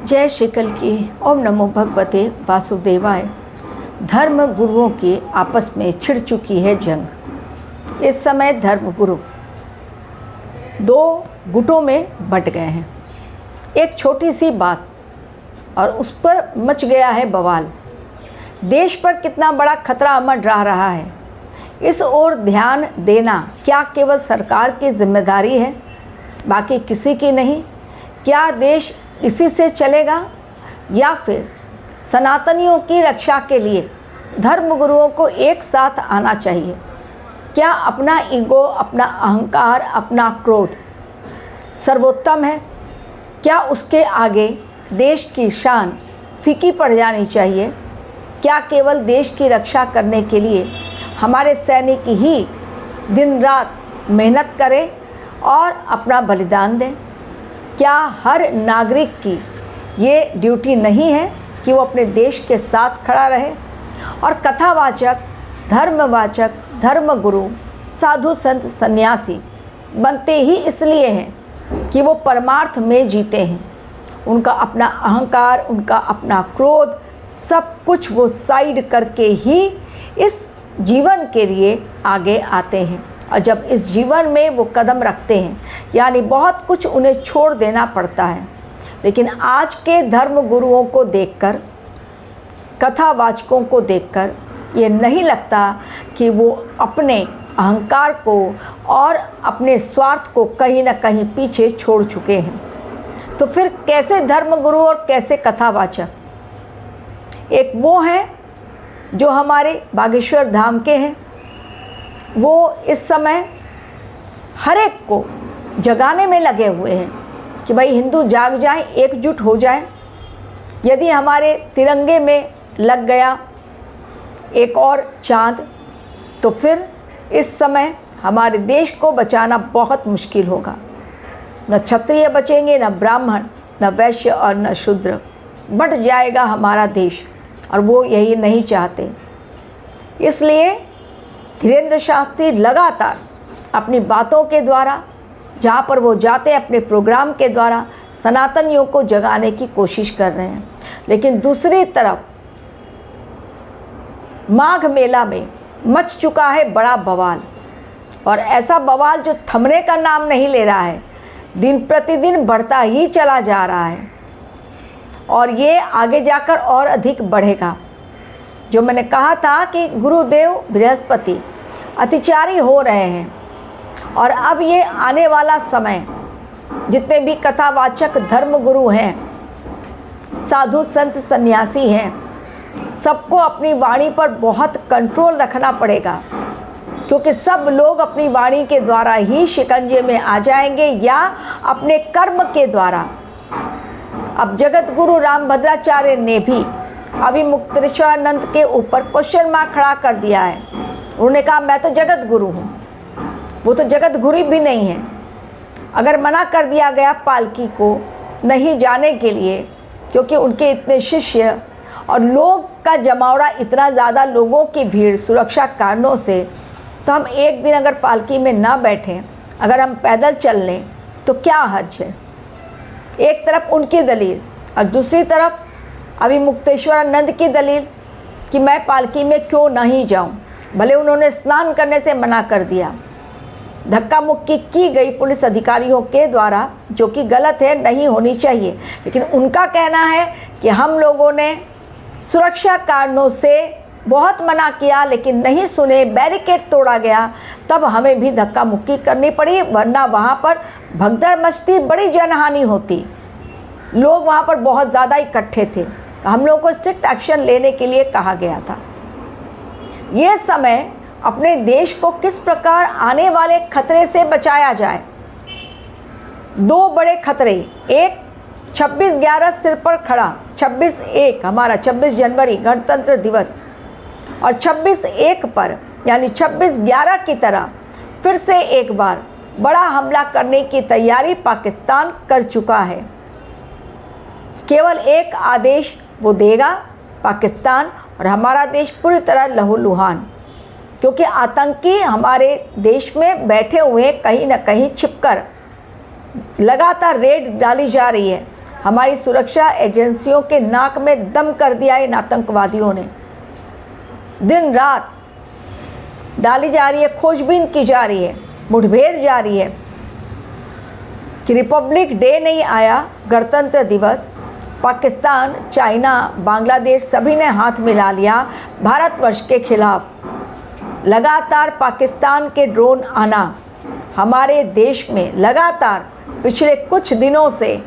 जय श्री कल की। ओम नमो भगवते वासुदेवाय। धर्म गुरुओं की आपस में छिड़ चुकी है जंग। इस समय धर्म गुरु दो गुटों में बंट गए हैं। एक छोटी सी बात और उस पर मच गया है बवाल। देश पर कितना बड़ा खतरा मंडरा रहा है, इस ओर ध्यान देना क्या केवल सरकार की जिम्मेदारी है, बाकी किसी की नहीं? क्या देश इसी से चलेगा या फिर सनातनियों की रक्षा के लिए धर्म गुरुओं को एक साथ आना चाहिए? क्या अपना ईगो, अपना अहंकार, अपना क्रोध सर्वोत्तम है? क्या उसके आगे देश की शान फीकी पड़ जानी चाहिए? क्या केवल देश की रक्षा करने के लिए हमारे सैनिक ही दिन रात मेहनत करें और अपना बलिदान दें? क्या हर नागरिक की ये ड्यूटी नहीं है कि वो अपने देश के साथ खड़ा रहे? और कथावाचक, धर्मवाचक, धर्मगुरु, साधु संत सन्यासी बनते ही इसलिए हैं कि वो परमार्थ में जीते हैं। उनका अपना अहंकार, उनका अपना क्रोध, सब कुछ वो साइड करके ही इस जीवन के लिए आगे आते हैं। और जब इस जीवन में वो कदम रखते हैं, यानी बहुत कुछ उन्हें छोड़ देना पड़ता है। लेकिन आज के धर्म गुरुओं को देखकर, कथावाचकों को देखकर ये नहीं लगता कि वो अपने अहंकार को और अपने स्वार्थ को कहीं ना कहीं पीछे छोड़ चुके हैं। तो फिर कैसे धर्म गुरु और कैसे कथावाचक? एक वो हैं जो हमारे बागेश्वर धाम के हैं। वो इस समय हर एक को जगाने में लगे हुए हैं कि भाई हिंदू जाग जाएं, एकजुट हो जाएं। यदि हमारे तिरंगे में लग गया एक और चांद, तो फिर इस समय हमारे देश को बचाना बहुत मुश्किल होगा। न क्षत्रिय बचेंगे, न ब्राह्मण, न वैश्य और न शूद्र। बट जाएगा हमारा देश, और वो यही नहीं चाहते। इसलिए धीरेन्द्र शास्त्री लगातार अपनी बातों के द्वारा, जहाँ पर वो जाते हैं अपने प्रोग्राम के द्वारा, सनातनियों को जगाने की कोशिश कर रहे हैं। लेकिन दूसरी तरफ माघ मेला में मच चुका है बड़ा बवाल, और ऐसा बवाल जो थमने का नाम नहीं ले रहा है, दिन प्रतिदिन बढ़ता ही चला जा रहा है, और ये आगे जाकर और अधिक बढ़ेगा। जो मैंने कहा था कि गुरुदेव बृहस्पति अतिचारी हो रहे हैं, और अब ये आने वाला समय जितने भी कथावाचक धर्मगुरु हैं, साधु संत सन्यासी हैं, सबको अपनी वाणी पर बहुत कंट्रोल रखना पड़ेगा, क्योंकि सब लोग अपनी वाणी के द्वारा ही शिकंजे में आ जाएंगे या अपने कर्म के द्वारा। अब जगत गुरु रामभद्राचार्य ने भी अभिमुक्तेश्वरानंद के ऊपर क्वेश्चन मार्क खड़ा कर दिया है। उन्होंने कहा मैं तो जगत गुरु हूँ। वो तो जगत गुरु भी नहीं है। अगर मना कर दिया गया पालकी को नहीं जाने के लिए, क्योंकि उनके इतने शिष्य और लोग का जमावड़ा, इतना ज़्यादा लोगों की भीड़ सुरक्षा कारणों से, तो हम एक दिन अगर पालकी में ना बैठें, अगर हम पैदल चल लें तो क्या हर्ज है? एक तरफ उनकी दलील और दूसरी तरफ अभिमुक्तेश्वरानंद की दलील कि मैं पालकी में क्यों नहीं जाऊं। भले उन्होंने स्नान करने से मना कर दिया, धक्का मुक्की की गई पुलिस अधिकारियों के द्वारा, जो कि गलत है, नहीं होनी चाहिए। लेकिन उनका कहना है कि हम लोगों ने सुरक्षा कारणों से बहुत मना किया, लेकिन नहीं सुने, बैरिकेड तोड़ा गया, तब हमें भी धक्का मुक्की करनी पड़ी, वरना वहाँ पर भगदड़ मचती, बड़ी जनहानि होती। लोग वहाँ पर बहुत ज़्यादा इकट्ठे थे। हम लोगों को स्ट्रिक्ट एक्शन लेने के लिए कहा गया था। ये समय अपने देश को किस प्रकार आने वाले खतरे से बचाया जाए। दो बड़े खतरे, एक 26/11 सिर पर खड़ा, 26/1 हमारा 26 जनवरी गणतंत्र दिवस, और 26/1 पर यानी 26/11 की तरह फिर से एक बार बड़ा हमला करने की तैयारी पाकिस्तान कर चुका है। केवल एक आदेश वो देगा पाकिस्तान, और हमारा देश पूरी तरह लहूलुहान, क्योंकि आतंकी हमारे देश में बैठे हुए कहीं ना कहीं छिपकर लगातार रेड डाली जा रही है। हमारी सुरक्षा एजेंसियों के नाक में दम कर दिया इन आतंकवादियों ने। दिन रात डाली जा रही है, खोजबीन की जा रही है, मुठभेड़ जारी है कि रिपब्लिक डे नहीं आया, गणतंत्र दिवस, पाकिस्तान, चाइना, बांग्लादेश सभी ने हाथ मिला लिया भारतवर्ष के खिलाफ। लगातार पाकिस्तान के ड्रोन आना हमारे देश में लगातार पिछले कुछ दिनों से,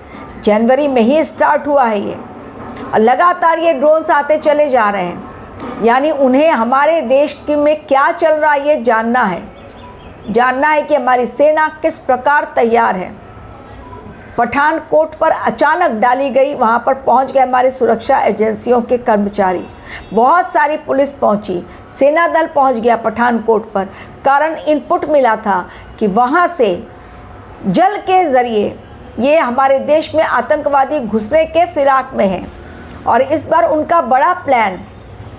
जनवरी में ही स्टार्ट हुआ है ये, और लगातार ये ड्रोन्स आते चले जा रहे हैं। यानी उन्हें हमारे देश में क्या चल रहा है ये जानना है कि हमारी सेना किस प्रकार तैयार है। पठानकोट पर अचानक डाली गई, वहाँ पर पहुँच गए हमारे सुरक्षा एजेंसियों के कर्मचारी, बहुत सारी पुलिस पहुँची, सेना दल पहुँच गया पठानकोट पर। कारण इनपुट मिला था कि वहाँ से जल के ज़रिए ये हमारे देश में आतंकवादी घुसने के फिराक में हैं। और इस बार उनका बड़ा प्लान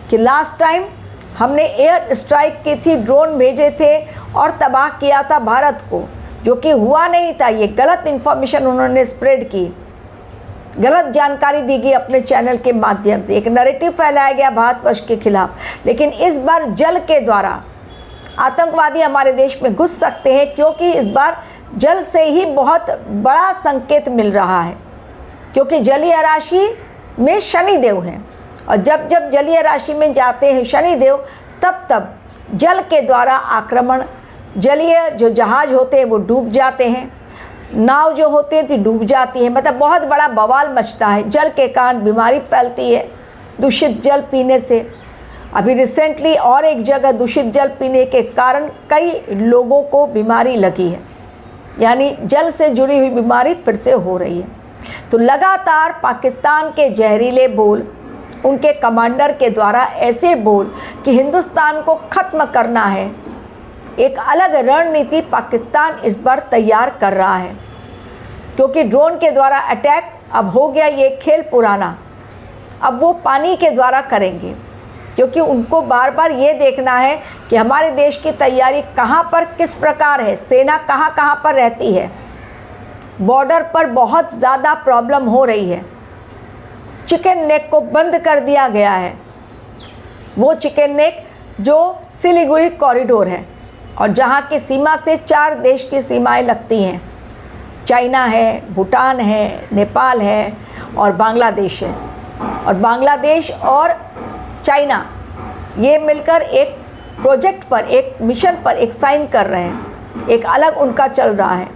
कि लास्ट टाइम हमने एयर स्ट्राइक की थी, ड्रोन भेजे थे और तबाह किया था भारत को, जो कि हुआ नहीं था। ये गलत इन्फॉर्मेशन उन्होंने स्प्रेड की, गलत जानकारी दी गई अपने चैनल के माध्यम से, एक नैरेटिव फैलाया गया भारतवर्ष के खिलाफ। लेकिन इस बार जल के द्वारा आतंकवादी हमारे देश में घुस सकते हैं, क्योंकि इस बार जल से ही बहुत बड़ा संकेत मिल रहा है, क्योंकि जलीय राशि में शनिदेव हैं, और जब जब जलीय राशि में जाते हैं शनिदेव, तब तब जल के द्वारा आक्रमण, जलीय जो जहाज होते हैं वो डूब जाते हैं, नाव जो होते हैं तो डूब जाती है, मतलब बहुत बड़ा बवाल मचता है। जल के कारण बीमारी फैलती है दूषित जल पीने से। अभी रिसेंटली और एक जगह दूषित जल पीने के कारण कई लोगों को बीमारी लगी है, यानी जल से जुड़ी हुई बीमारी फिर से हो रही है। तो लगातार पाकिस्तान के जहरीले बोल, उनके कमांडर के द्वारा ऐसे बोल कि हिंदुस्तान को ख़त्म करना है, एक अलग रणनीति पाकिस्तान इस बार तैयार कर रहा है। क्योंकि ड्रोन के द्वारा अटैक अब हो गया ये खेल पुराना, अब वो पानी के द्वारा करेंगे, क्योंकि उनको बार बार ये देखना है कि हमारे देश की तैयारी कहाँ पर किस प्रकार है, सेना कहाँ कहाँ पर रहती है। बॉर्डर पर बहुत ज़्यादा प्रॉब्लम हो रही है, चिकन नेक को बंद कर दिया गया है, वो चिकन नेक जो सिलीगुड़ी कॉरिडोर है, और जहाँ की सीमा से 4 देश की सीमाएं लगती हैं, चाइना है, भूटान है, नेपाल है और बांग्लादेश है। और बांग्लादेश और चाइना ये मिलकर एक प्रोजेक्ट पर, एक मिशन पर एक साइन कर रहे हैं, एक अलग उनका चल रहा है।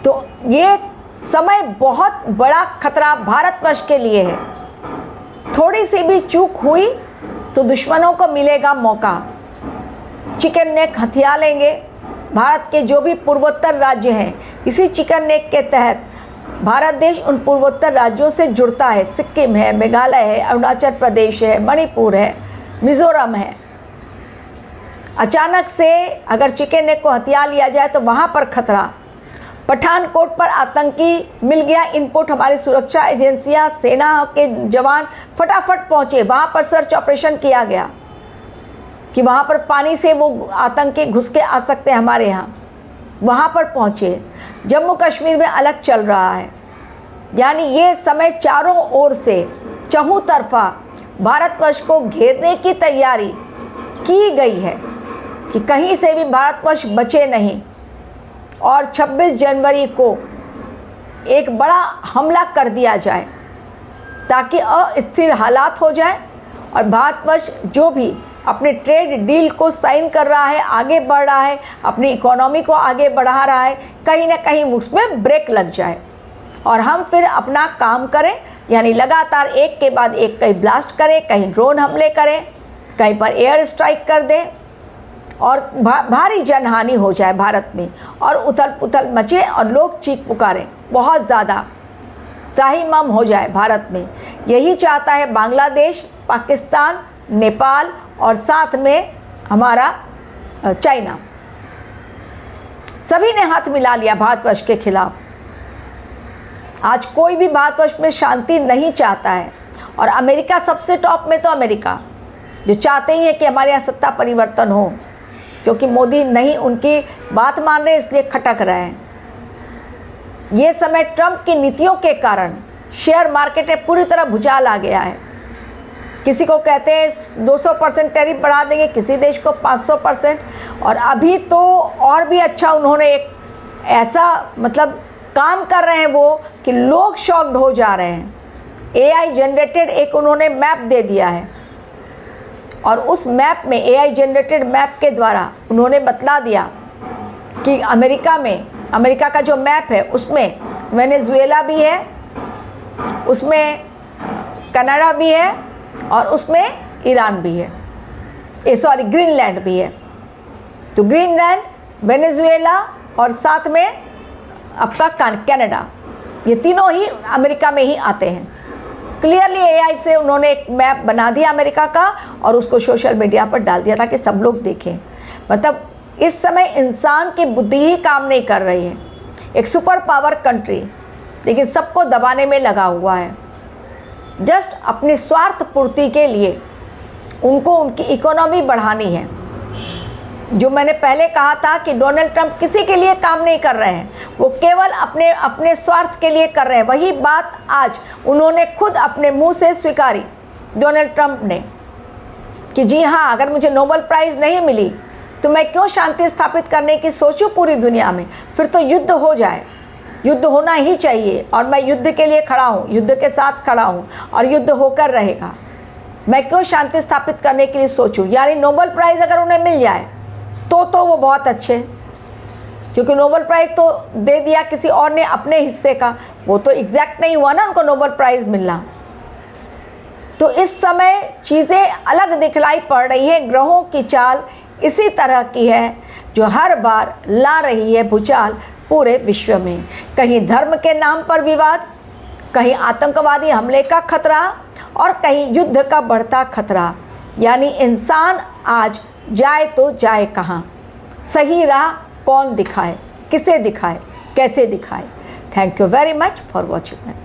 तो ये समय बहुत बड़ा खतरा भारतवर्ष के लिए है। थोड़ी सी भी चूक हुई तो दुश्मनों को मिलेगा मौका, चिकन नेक हथिया लेंगे। भारत के जो भी पूर्वोत्तर राज्य हैं, इसी चिकन नेक के तहत भारत देश उन पूर्वोत्तर राज्यों से जुड़ता है। सिक्किम है, मेघालय है, अरुणाचल प्रदेश है, मणिपुर है, मिज़ोरम है। अचानक से अगर चिकन नेक को हथिया लिया जाए तो वहाँ पर खतरा। पठानकोट पर आतंकी मिल गया इनपुट, हमारी सुरक्षा एजेंसियाँ, सेना के जवान फटाफट पहुँचे, वहाँ पर सर्च ऑपरेशन किया गया कि वहाँ पर पानी से वो आतंकी घुस के आ सकते हैं हमारे यहाँ, वहाँ पर पहुँचे। जम्मू कश्मीर में अलग चल रहा है, यानी ये समय चारों ओर से चहुतरफा भारतवर्ष को घेरने की तैयारी की गई है कि कहीं से भी भारतवर्ष बचे नहीं, और 26 जनवरी को एक बड़ा हमला कर दिया जाए ताकि अस्थिर हालात हो जाए, और भारतवर्ष जो भी अपने ट्रेड डील को साइन कर रहा है, आगे बढ़ रहा है, अपनी इकोनॉमी को आगे बढ़ा रहा है, कहीं ना कहीं उसमें ब्रेक लग जाए और हम फिर अपना काम करें, यानी लगातार एक के बाद एक कहीं ब्लास्ट करें, कहीं ड्रोन हमले करें, कहीं पर एयर स्ट्राइक कर दें और भारी जनहानि हो जाए भारत में, और उथल पुथल मचे और लोग चीख पुकारें, बहुत ज़्यादा त्राहिमाम हो जाए भारत में। यही चाहता है बांग्लादेश, पाकिस्तान, नेपाल और साथ में हमारा चाइना। सभी ने हाथ मिला लिया भारतवर्ष के खिलाफ। आज कोई भी भारतवर्ष में शांति नहीं चाहता है, और अमेरिका सबसे टॉप में, तो अमेरिका जो चाहते ही है कि हमारे यहाँ सत्ता परिवर्तन हो, क्योंकि मोदी नहीं उनकी बात मान रहे, इसलिए खटक रहे हैं। ये समय ट्रंप की नीतियों के कारण शेयर मार्केट में पूरी तरह भूचाल आ गया है। किसी को कहते हैं 200% टैरिफ बढ़ा देंगे, किसी देश को 500%, और अभी तो और भी अच्छा उन्होंने एक ऐसा मतलब काम कर रहे हैं वो कि लोग शॉक्ड हो जा रहे हैं। AI जनरेटेड एक उन्होंने मैप दे दिया है और उस मैप में AI जनरेटेड मैप के द्वारा उन्होंने बतला दिया कि अमेरिका का जो मैप है उसमें वेनेजुएला भी है, उसमें कनाडा भी है और उसमें ईरान भी है, ग्रीनलैंड भी है। तो ग्रीनलैंड, वेनेजुएला और साथ में आपका कनाडा, ये तीनों ही अमेरिका में ही आते हैं। क्लियरली AI से उन्होंने एक मैप बना दिया अमेरिका का और उसको सोशल मीडिया पर डाल दिया ताकि सब लोग देखें। मतलब इस समय इंसान की बुद्धि ही काम नहीं कर रही है। एक सुपर पावर कंट्री लेकिन सबको दबाने में लगा हुआ है, जस्ट अपनी स्वार्थ पूर्ति के लिए उनको उनकी इकोनॉमी बढ़ानी है। जो मैंने पहले कहा था कि डोनाल्ड ट्रंप किसी के लिए काम नहीं कर रहे हैं, वो केवल अपने स्वार्थ के लिए कर रहे हैं। वही बात आज उन्होंने खुद अपने मुंह से स्वीकारी, डोनाल्ड ट्रंप ने, कि जी हाँ, अगर मुझे नोबेल प्राइज़ नहीं मिली तो मैं क्यों शांति स्थापित करने की सोचूं पूरी दुनिया में, फिर तो युद्ध हो जाए, युद्ध होना ही चाहिए और मैं युद्ध के लिए खड़ा हूँ, युद्ध के साथ खड़ा हूँ और युद्ध होकर रहेगा। मैं क्यों शांति स्थापित करने के लिए सोचूं। यानी नोबेल प्राइज़ अगर उन्हें मिल जाए तो वो बहुत अच्छे, क्योंकि नोबेल प्राइज़ तो दे दिया किसी और ने अपने हिस्से का, वो तो एग्जैक्ट नहीं हुआ ना उनको नोबेल प्राइज़ मिलना। तो इस समय चीज़ें अलग दिखलाई पड़ रही है। ग्रहों की चाल इसी तरह की है जो हर बार ला रही है भूचाल पूरे विश्व में। कहीं धर्म के नाम पर विवाद, कहीं आतंकवादी हमले का खतरा और कहीं युद्ध का बढ़ता खतरा। यानी इंसान आज जाए तो जाए कहाँ, सही राह कौन दिखाए, किसे दिखाए, कैसे दिखाए। Thank you very much for watching.